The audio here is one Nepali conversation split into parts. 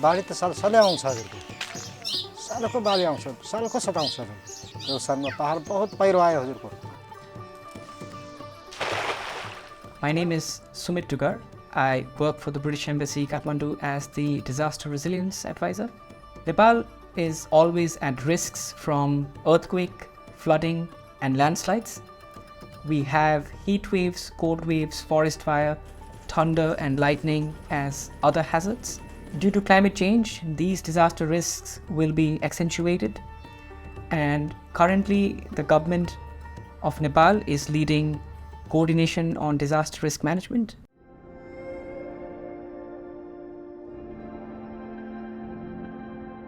बाढी त सधैँ आउँछ हजुरको सालको बाढी आउँछ सालको सताउँछ यो सालमा पहाड बहुत पहिरो आयो हजुरको My name is Sumit Dugar. I work for the British Embassy Kathmandu as the Disaster Resilience Advisor. Nepal is always at risks from earthquake, flooding and landslides. We have heat waves, cold waves, forest fire, thunder and lightning as other hazards. Due to climate change, these disaster risks will be accentuated, and currently the government of Nepal is leading coordination on disaster risk management.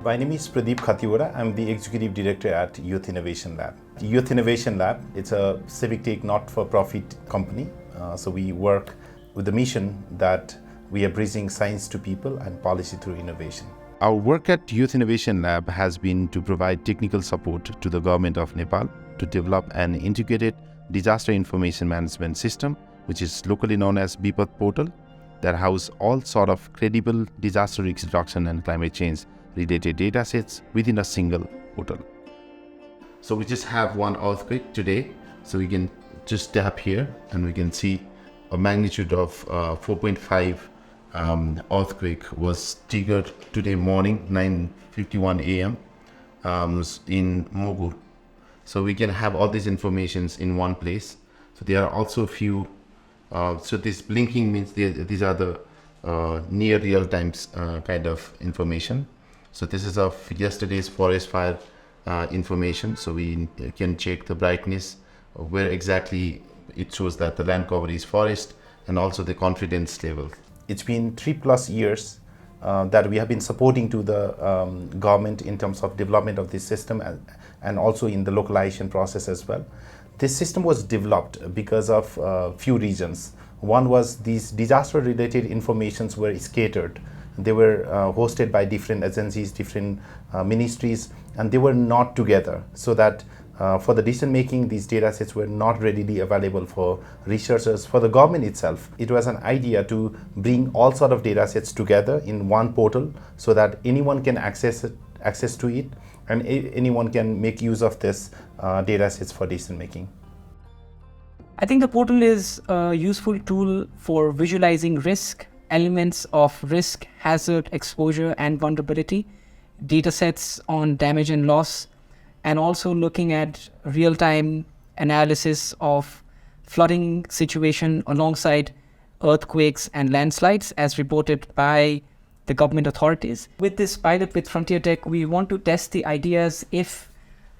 My name is Pradeep Khatiwara. I'm the Executive Director at Youth Innovation Lab. Youth Innovation Lab, it's a civic tech not-for-profit company. So we work with the mission that we are bridging science to people and policy through innovation. Our work at Youth Innovation Lab has been to provide technical support to the government of Nepal to develop an integrated disaster information management system, which is locally known as Bipat portal, that house all sort of credible disaster risk reduction and climate change related data sets within a single portal. So we just have one earthquake today, so we can just tap here and we can see a magnitude of 4.5 earthquake was triggered today morning 9:51 a.m. In Mogur. So we can have all these informations in one place. So there are also few, so this blinking means these are the near real time kind of information. So this is of yesterday's forest fire information. So we can check the brightness of where exactly it shows that the land cover is forest and also the confidence level. It's been 3+ years that we have been supporting to the government in terms of development of this system and also in the localization process as well. This system was developed because of few reasons. One was these disaster related informations were scattered. They were hosted by different agencies, different ministries, and they were not together, so that for the decision making, these data sets were not readily available for researchers, for the government itself. It was an idea to bring all sort of data sets together in one portal so that anyone can access to it and anyone can make use of this data sets for decision making. I think the portal is a useful tool for visualizing risk, elements of risk, hazard, exposure and vulnerability, data sets on damage and loss, and also looking at real-time analysis of flooding situation alongside earthquakes and landslides as reported by the government authorities. With this pilot with Frontier Tech, we want to test the ideas if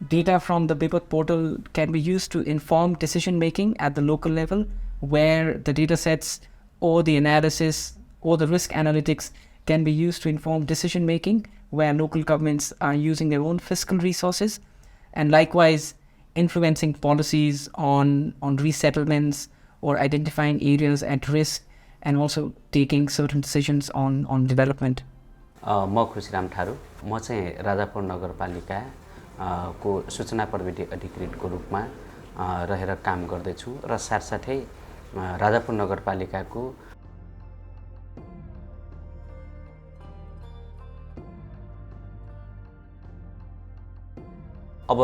data from the Bipat portal can be used to inform decision making at the local level, where the data sets or the analysis or the risk analytics can be used to inform decision making, where local governments are using their own fiscal resources, and likewise influencing policies on resettlements or identifying areas at risk and also taking certain decisions on development. म खुसीराम ठारू, म चाहिँ राजापुर नगरपालिका को सूचना प्रविधि अधिकृतको रूपमा रहेर काम गर्दैछु र साथसाथै राजापुर नगरपालिकाको अब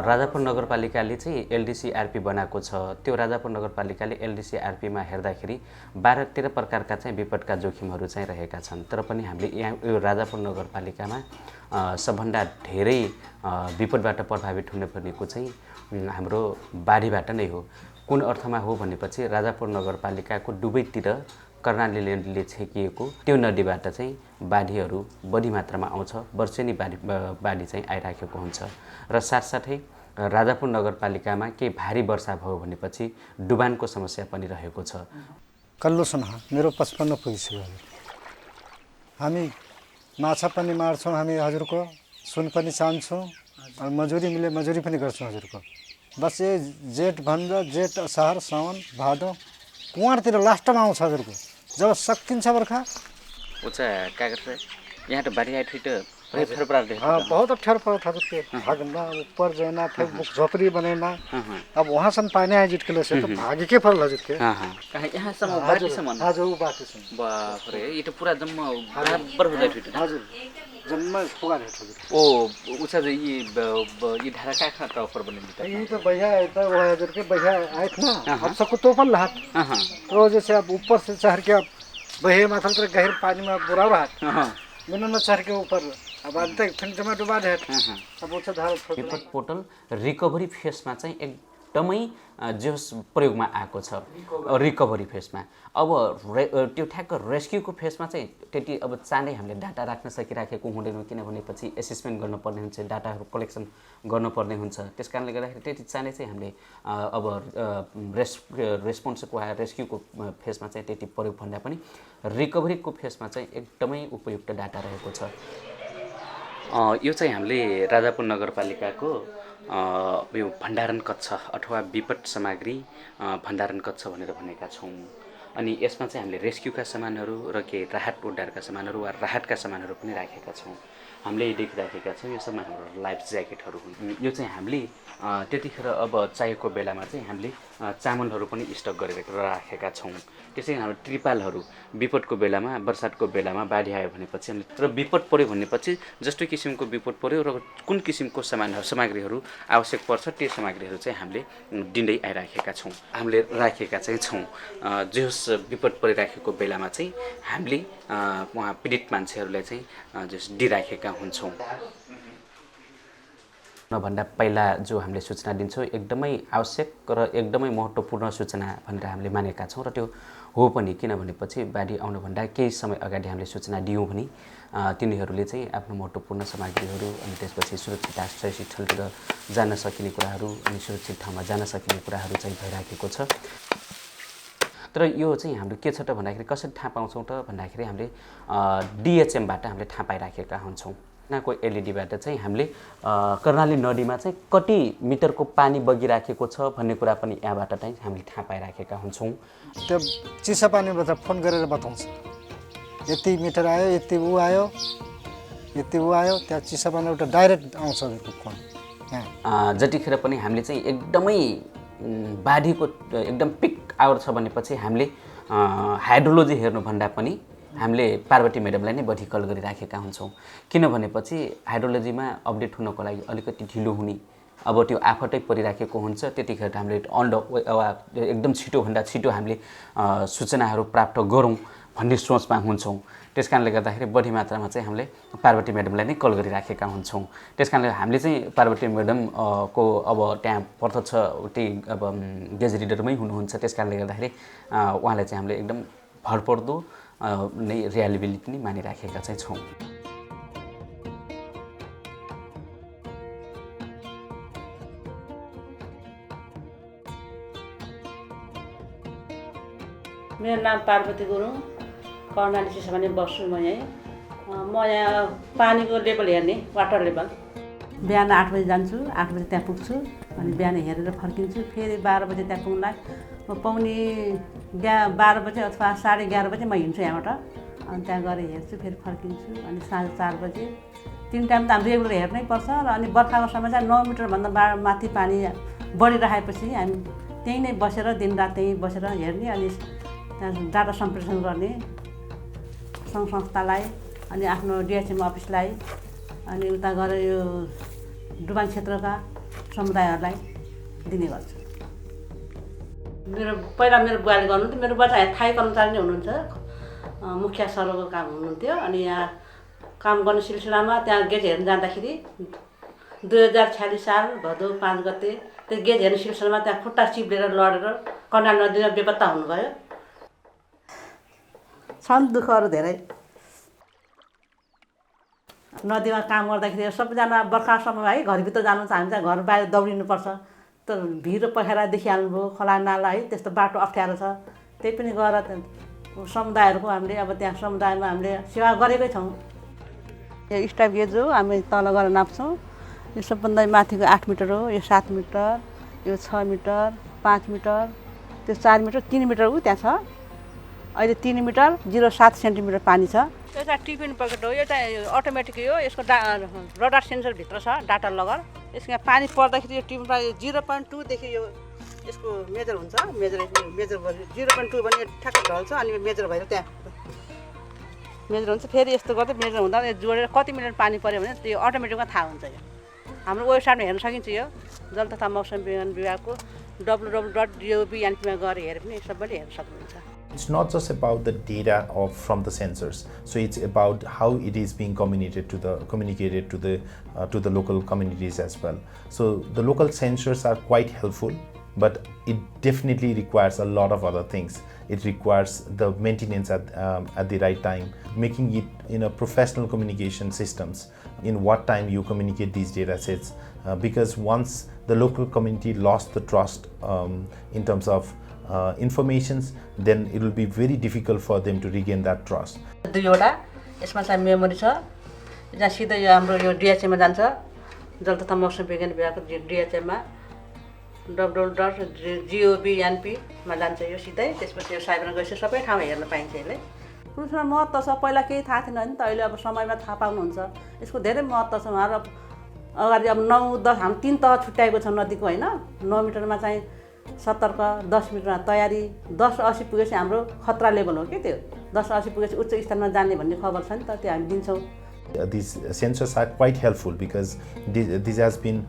राजापुर नगरपालिकाले चाहिँ एलडीसीआरपी बनाएको छ। त्यो राजापुर नगरपालिकाले एलडीसीआरपीमा हेर्दाखेरि 12-13 प्रकारका चाहिँ विपदका जोखिमहरू चाहिँ रहेका छन्। तर पनि हामीले यहाँ यो राजापुर नगरपालिकामा सबभन्दा धेरै विपदबाट प्रभावित हुने भनेको चाहिँ हाम्रो बाढीबाट नै हो। कुन अर्थमा हो भनेपछि राजापुर नगरपालिकाको डुबैतिर कर्णाली लेन्डले छेकिएको त्यो नदीबाट चाहिँ बाढीहरू बढी मात्रामा आउँछ। वर्षेनी बाढी चाहिँ आइराखेको हुन्छ र साथसाथै राजापुर नगरपालिकामा केही भारी वर्षा भयो भनेपछि डुबानको समस्या पनि रहेको छ। कल्लो सुना मेरो 55 पुगिसक्यो हजुर। हामी माछा पनि मार्छौँ, हामी हजुरको सुन पनि चान्छौँ, मजुरी मिले मजुरी पनि गर्छौँ हजुरको। बस ये जेठ भन्दा जेठ असार सावन भादो कुवारतिर लास्टमा आउँछ हजुरको। जब सकिन्छ बर्खा उचा कागज यहाँ त बाढी आइथ्यो त अप्ठ्यारो पराले हाँ बहुत अप्ठ्यारो पर्यो था के भागना ऊपर जाना फिर झोपड़ी बनाना अब वहाँ से पानी आए जिटके से तो भागे के पड़ल हजुर के कहाँ यहाँसम्म बाटीसम्म आज वो बाकी से बाप रे यो त पुरा जम्मा बराबर हुँदै थियो हजुर जम्मा पुगा है हजुर ओ उछा जो ये धारा कहाँ का ऊपर बने था ये तो भैया तो वो हजुर के भैया आए थे ना अब सबको तो पल रहा तो जैसे अब ऊपर से चढ़ के अब भैया माथा तर गहर पानी में बुरा रहा मैंने न चढ़ के ऊपर अब अंत फिर जमा डुबा दे अब वो धारा विपद पोर्टल रिकभरी फेसमा चाहिँ एकदमै जोस प्रयोगमा आएको छ रिकभरी फेसमा अब त्यो ठ्याक्क रेस्क्युको फेसमा चाहिँ त्यति अब चाँडै हामीले डाटा राख्न सकिराखेको हुँदैन किनभने पछि एसेसमेन्ट गर्नुपर्ने हुन्छ डाटाहरू कलेक्सन गर्नुपर्ने हुन्छ त्यस कारणले गर्दाखेरि त्यति चाँडै चाहिँ हामीले अब रेस्पोन्सको रेस्क्युको फेसमा चाहिँ त्यति प्रयोग भन्दा पनि रिकभरीको फेसमा चाहिँ एकदमै उपयुक्त डाटा रहेको छ यो चाहिँ हामीले राजापुर नगरपालिकाको यो भण्डारण कक्ष अथवा विपद सामग्री भण्डारण कक्ष भनेर भनेका छौँ अनि यसमा चाहिँ हामीले रेस्क्युका सामानहरू र के राहत उद्धारका सामानहरू वा राहतका सामानहरू पनि राखेका छौँ हामीले देखिराखेका छौँ यो सबै हाम्रो लाइफ ज्याकेटहरू हुन् यो चाहिँ हामीले त्यतिखेर अब चाहिएको बेलामा चाहिँ हामीले चामलहरू पनि स्टक गरेर राखेका छौँ त्यसै हाम्रो त्रिपालहरू विपदको बेलामा बर्सातको बेलामा बाढी आयो भनेपछि र विपद पर्यो भनेपछि जस्तो किसिमको विपद पर्यो र कुन किसिमको सामग्रीहरू आवश्यक पर्छ त्यो सामग्रीहरू चाहिँ हामीले दिँदै आइराखेका छौँ हामीले राखेका चाहिँ छौँ जस विपद परिराखेको बेलामा चाहिँ हामीले उहाँ पीडित मान्छेहरूलाई चाहिँ जस दिइराखेका हुन्छौँ भन्दा पहिला जो हामीले सूचना दिन्छौँ एकदमै आवश्यक र एकदमै महत्त्वपूर्ण सूचना भनेर हामीले मानेका छौँ र त्यो हो पनि किनभनेपछि बाढी आउनुभन्दा केही समय अगाडि हामीले सूचना दियौँ भने तिनीहरूले चाहिँ आफ्नो महत्त्वपूर्ण सामग्रीहरू अनि त्यसपछि सुरक्षित आश्रयस्थलतिर जान सकिने कुराहरू अनि सुरक्षित ठाउँमा जान सकिने कुराहरू चाहिँ भइराखेको छ तर यो चाहिँ हाम्रो के छ त भन्दाखेरि कसरी थाहा पाउँछौँ त भन्दाखेरि हामीले डिएचएमबाट हामीले थाहा पाइराखेका हुन्छौँ यहाँको एलइडीबाट चाहिँ हामीले कर्णाली नदीमा चाहिँ कति मिटरको पानी बगिराखेको छ भन्ने कुरा पनि यहाँबाट चाहिँ हामीले थाहा पाइराखेका हुन्छौँ त्यो चिसा पानीबाट फोन गरेर बताउँछ यति मिटर आयो यति ऊ आयो यति ऊ आयो त्यहाँ चिसा पानी एउटा डाइरेक्ट आउँछ फोन जतिखेर पनि हामीले चाहिँ एकदमै बाढीको एकदम पिक आवर छ भनेपछि हामीले हाइड्रोलोजी हेर्नुभन्दा पनि हामीले पार्वती म्याडमलाई नै बढी कल गरिराखेका हुन्छौँ किनभनेपछि हाइड्रोलोजीमा अपडेट हुनको लागि अलिकति ढिलो हुने अब त्यो आफतै परिराखेको हुन्छ त्यतिखेर हामीले एकदम छिटोभन्दा छिटो हामीले सूचनाहरू प्राप्त गरौँ भन्ने सोचमा हुन्छौँ त्यस कारणले गर्दाखेरि बढी मात्रामा चाहिँ हामीले पार्वती म्याडमलाई नै कल गरिराखेका हुन्छौँ त्यस कारणले हामीले चाहिँ पार्वती म्याडम को अब त्यहाँ प्रत्यक्ष त्यही अब गेज रिडरमै हुनुहुन्छ त्यस कारणले गर्दाखेरि उहाँलाई चाहिँ हामीले एकदम भरपर्दो नै रियालिबिलिटी नै मानिराखेका चाहिँ छौँ मेरो नाम पार्वती गुरुङ कर्णाली चिसापानी बस्छु म यहाँ पानीको लेभल हेर्ने वाटर लेभल बिहान 8 बजे जान्छु 8 बजे त्यहाँ पुग्छु अनि बिहान हेरेर फर्किन्छु फेरि 12 बजे त्यहाँ पुग्नलाई म पाउने 12 बजे अथवा 11:30 बजे म हिँड्छु यहाँबाट अनि त्यहाँ गएर हेर्छु फेरि फर्किन्छु अनि साँझ 4 बजे 3 टाइम त हामी रेगुलर हेर्नै पर्छ र अनि बर्खाको समय चाहिँ 9 मिटरभन्दा माथि पानी बढिरहेपछि हामी त्यहीँ नै बसेर दिनरात त्यहीँ बसेर हेर्ने अनि त्यहाँ डाटा सम्प्रेषण गर्ने सङ्घ संस्थालाई अनि आफ्नो डिएचएम अफिसलाई अनि उता गएर यो डुबान क्षेत्रका समुदायहरूलाई दिने गर्छु पहिला मेरो बुवाले गर्नुहुन्थ्यो मेरो बुवा चाहिँ थाई कर्मचारी नै हुनुहुन्छ मुखिया सरको काम हुनुहुन्थ्यो अनि यहाँ काम गर्ने सिलसिलामा त्यहाँ गेट हेर्न जाँदाखेरि 2046 साल भदौ 5 गते त्यो गेट हेर्ने सिलसिलामा त्यहाँ खुट्टा चिप्लेर लडेर कर्णाली नदीमा बेपत्ता हुनुभयो छन् दुःखहरू धेरै नदीमा काम गर्दाखेरि सबैजना बर्खा समय है घरभित्र जानु छ हामी चाहिँ घर बाहिर दौडिनुपर्छ त भिर पखेरा देखिहाल्नुभयो खोला नाला है त्यस्तो बाटो अप्ठ्यारो छ त्यही पनि गएर समुदायहरूको हामीले अब त्यहाँ समुदायमा हामीले सेवा गरेकै छौँ यो स्टाफ गेज हो हामी तल गएर नाप्छौँ यो सबभन्दा माथिको 8 मिटर हो यो 7 मिटर यो 6 मिटर 5 मिटर त्यो 4 मिटर 3 मिटर ऊ त्यहाँ छ अहिले 3 मिटर 0.7 सेन्टिमिटर पानी छ यो चाहिँ टिफिन पकेट हो, यो चाहिँ अटोमेटिक हो, यसको रडार सेन्सरभित्र छ डाटा लगर। यसमा पानी पर्दाखेरि यो टिफिनमा 0.2 देखि यो यसको मेजर हुन्छ, मेजर भयो 0.2 भने ठ्याक्क ढल्छ अनि मेजर भएर त्यहाँ मेजर हुन्छ। फेरि यस्तो गर्दै मेजर हुँदा जोडेर कति मिनट पानी पऱ्यो भने त्यो अटोमेटिकमा थाहा हुन्छ। यो हाम्रो वेबसाइटमा हेर्न सकिन्छ। यो जल तथा मौसम विज्ञान विभागको www.gov.np मा गएर हेरे पनि सबैले हेर्न सक्नुहुन्छ। It's not just about the data from the sensors, so it's about how it is being communicated to the local communities as well. So the local sensors are quite helpful, but it definitely requires a lot of other things. It requires the maintenance at the right time, making it professional communication systems. In what time you communicate these data sets, because once the local community lost the trust in terms of informations, then it will be very difficult for them to regain that trust. दुईवटा यसमा चाहिँ मेमोरी छ, जहाँ सिधै यो हाम्रो यो डिएचएममा जान्छ, जल तथा मौसम विज्ञान विभागको डिएचएममा www.gov.np मा जान्छ यो सिधै। त्यसपछि यो साइबरमा गएपछि सबै ठाउँमा हेर्न पाइन्छ। यसले पुरुषमा महत्त्व छ, पहिला केही थाहा थिएन नि त, अहिले अब समयमा थाहा पाउनुहुन्छ। यसको धेरै महत्त्व छ। उहाँहरू अगाडि अब 9-10 हाम्रो 3 तह छुट्याएको छ नदीको होइन। 9 मिटरमा चाहिँ सतर्क, 10 मिटरमा तयारी, 10-80 पुगेपछि हाम्रो खतरा लेभल हो कि त्यो। 10-80 पुगेपछि उच्च स्तरमा जाने भन्ने खबर छ नि त, त्यो हामी दिन्छौँ। These sensors are quite helpful because this has been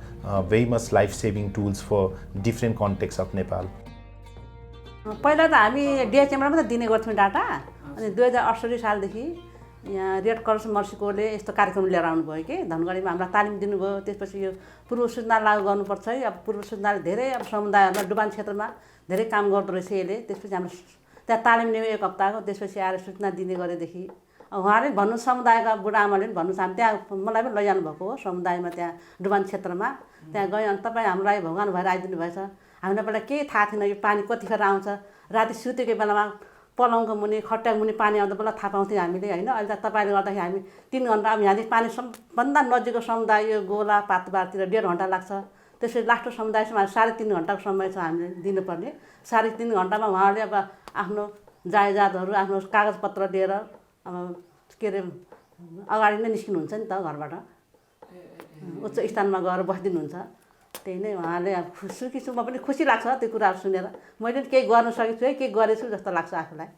very much life-saving tools for different contexts of Nepal. पहिला त हामी डिएचएममा मात्रै दिने गर्थ्यौँ डाटा। अनि 2068 सालदेखि यहाँ रेड क्रस मर्सीकोले यस्तो कार्यक्रम लिएर आउनुभयो कि धनगढीमा हामीलाई तालिम दिनुभयो। त्यसपछि यो पूर्व सूचना लागू गर्नुपर्छ है। अब पूर्व सूचनाले धेरै अब समुदायहरूमा डुबान क्षेत्रमा धेरै काम गर्दो रहेछ यसले। त्यसपछि हाम्रो त्यहाँ तालिम लियो 1 हप्ताको। त्यसपछि आएर सूचना दिने गरेदेखि उहाँले भन्नु, समुदायका बुढाआमाले पनि भन्नु, हामी त्यहाँ मलाई पनि लैजानु भएको हो समुदायमा, त्यहाँ डुबान क्षेत्रमा। त्यहाँ गएँ अनि तपाईँ हाम्रो लागि भगवान भएर आइदिनु भएछ। हामीलाई पहिला केही थाहा थिएन यो पानी कतिखेर आउँछ। राति सुतेको बेलामा पलङको मुनि खट्ट्याको मुनि पानी आउँदा बेला थाहा पाउँथ्यौँ हामीले होइन। अहिले त तपाईँले गर्दाखेरि हामी 3 घन्टा, अब यहाँदेखि पानी सबभन्दा नजिकको समुदाय यो गोला पातबारतिर 1.5 घन्टा लाग्छ। त्यसपछि लास्टको समुदायसम्म 3.5 घन्टाको समय छ हामीले दिनुपर्ने। 3.5 घन्टामा उहाँहरूले अब आफ्नो जायजातहरू, आफ्नो कागजपत्र लिएर अब के अरे अगाडि नै निस्किनुहुन्छ नि त घरबाट, उच्च स्थानमा गएर बसिदिनुहुन्छ। त्यही नै उहाँले अब सुखी छु, म पनि खुसी लाग्छ त्यो कुराहरू सुनेर। मैले पनि केही गर्न सकेको छु है, केही गरेछु जस्तो लाग्छ आफूलाई।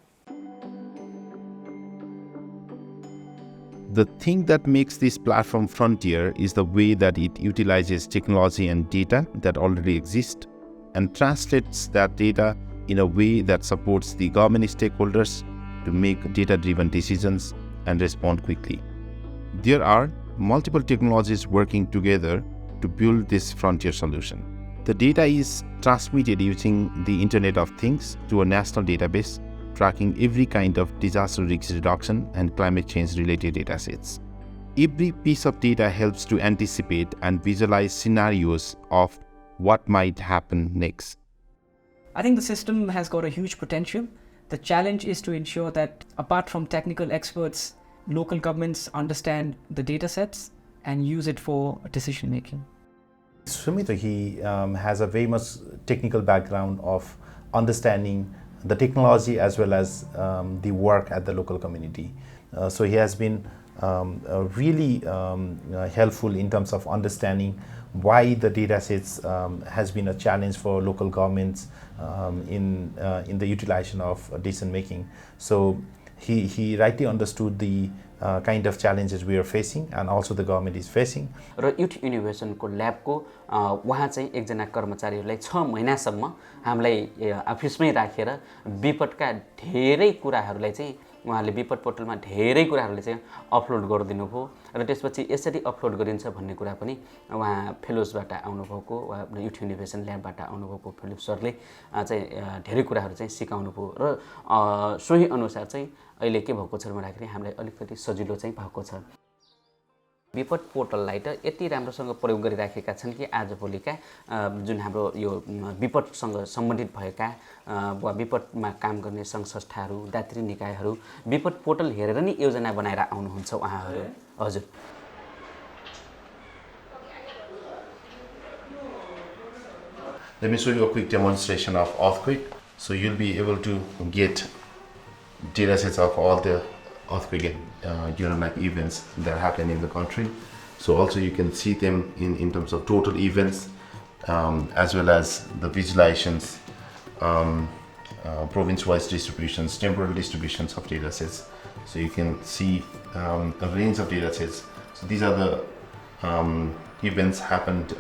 The thing that makes this platform frontier is the way that it utilizes technology and data that already exist and translates that data in a way that supports the government stakeholders to make data-driven decisions and respond quickly. There are multiple technologies working together to build this frontier solution. The data is transmitted using the Internet of Things to a national database, tracking every kind of disaster risk reduction and climate change related datasets. Every piece of data helps to anticipate and visualize scenarios of what might happen next. I think the system has got a huge potential. The challenge is to ensure that apart from technical experts, local governments understand the data sets and use it for decision making. Sumit, he has a very much technical background of understanding the technology as well as the work at the local community. So he has been really helpful in terms of understanding why the data sets has been a challenge for local governments in the utilization of decision making. So he rightly understood the kind of challenges we are facing and also the government is facing. र युथ इनोभेसनको ल्याबको उहाँ चाहिँ एकजना कर्मचारीहरूलाई 6 महिनासम्म हामीलाई अफिसमै राखेर विपदका धेरै कुराहरूलाई चाहिँ उहाँले विपद पोर्टलमा धेरै कुराहरूले चाहिँ अपलोड गरिदिनु भयो र त्यसपछि यसरी अपलोड गरिन्छ भन्ने कुरा पनि उहाँ फेलोजबाट आउनुभएको वा युथ इनोभेसन ल्याबबाट आउनुभएको फेलोज सरले चाहिँ धेरै कुराहरू चाहिँ सिकाउनु भयो र सोही अनुसार चाहिँ अहिले के भएको छ भन्दाखेरि हामीलाई अलिकति सजिलो चाहिँ भएको छ। विपद पोर्टललाई त यति राम्रोसँग प्रयोग गरिराखेका छन् कि आजभोलिका जुन हाम्रो यो विपदसँग सम्बन्धित भएका वा विपदमा काम गर्ने सङ्घ संस्थाहरू, दात्री निकायहरू विपद पोर्टल हेरेर नि योजना बनाएर आउनुहुन्छ उहाँहरू। हजुर, Let me show you a quick demonstration of earthquake. So you'll be able to get data sets of all the earthquake and like events that happen in the country. So also you can see them in terms of total events, as well as the visualizations, province-wise distributions, temporal distributions of data sets. So you can see a range of data sets. So these are the events happened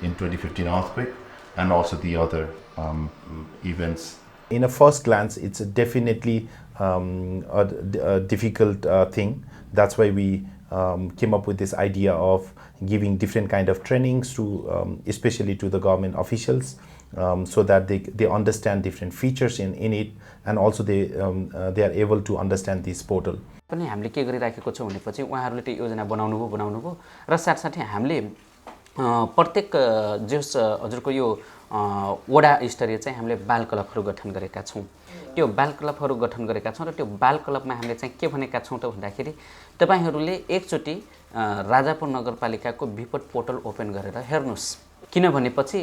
in 2015 earthquake, and also the other events. In a first glance, it's definitely a difficult thing. That's why we came up with this idea of giving different kind of trainings to, especially to the government officials, so that they understand different features in it, and also they are able to understand this portal. पनि हामीले के गरिराखेको छौं भनेपछि उहाँहरूले त्यो योजना बनाउनु भयो र साथसाथै हामीले प्रत्येक जस हजुरको यो वडा स्तरीय चाहिँ हामीले बाल क्लबहरू गठन गरेका छौं। त्यो बाल क्लबहरू गठन गरेका छौं र त्यो बाल क्लबमा हामीले चाहिँ के भनेका छौं त भन्दाखेरि तपाईहरुले एकचोटी राजापुर नगरपालिकाको विपद पोर्टल ओपन गरेर हेर्नुस्, किनभनेपछि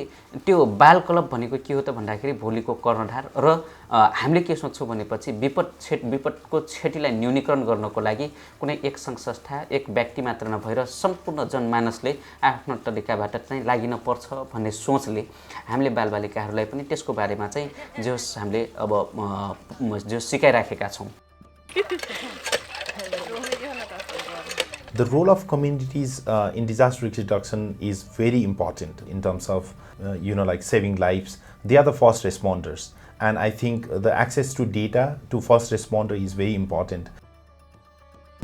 त्यो बाल क्लब भनेको के हो त भन्दाखेरि भोलिको कर्णधार र हामीले के सोच्छौं भनेपछि विपदको क्षतिलाई न्यूनीकरण गर्नको लागि कुनै एक संघ संस्था एक व्यक्ति मात्र नभएर सम्पूर्ण जनमानसले आफ्नो तरिकाबाट चाहिँ लागिन पर्छ भन्ने सोचले हामीले बालबालिकाहरूलाई पनि त्यसको बारेमा चाहिँ जो हामीले अब जो सिकाइराखेका छौं। The role of communities in disaster risk reduction is very important in terms of, like saving lives. They are the first responders. And I think the access to data to first responder is very important.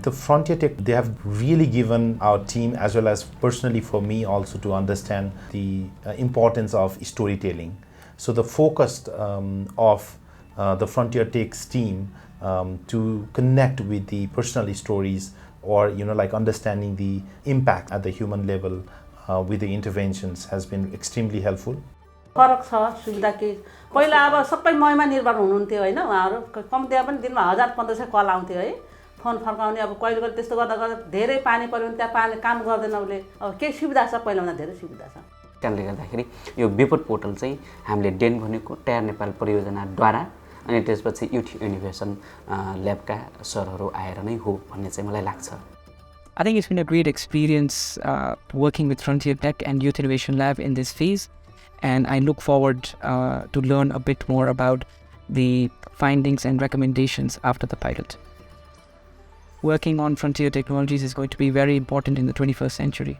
The Frontier Tech, they have really given our team, as well as personally for me also, to understand the importance of storytelling. So the focus of the Frontier Tech's team to connect with the personal stories, or like understanding the impact at the human level with the interventions has been extremely helpful. फरक छ सुविधा के पहिला अब सबै मयमा निर्भर हुनुहुन्थ्यो हैन, उहाँहरु कम्तीमा पनि दिनमा 1000-1500 कल आउँथ्यो है, फोन फर्काउने। अब कहिले कहिले त्यस्तो गर्दा गर्दा धेरै पानी पर्यो भने त्यहाँ पानी काम गर्दैन उसले। अब के सुविधा छ, पहिला भन्दा धेरै सुविधा छ। कारणले गर्दाखेरि यो विपद पोर्टल चाहिँ हामीले डेन भनेको टायर नेपाल परियोजनाद्वारा अनि त्यसपछि युथ इनोभेसन ल्याबका सरहरू आएर नै हो भन्ने चाहिँ मलाई लाग्छ। I think it's been a great experience working with Frontier Tech and Youth Innovation Lab in this phase, and I look forward to learn a bit more about the findings and recommendations after the pilot. Working on frontier technologies is going to be very important in the 21st century.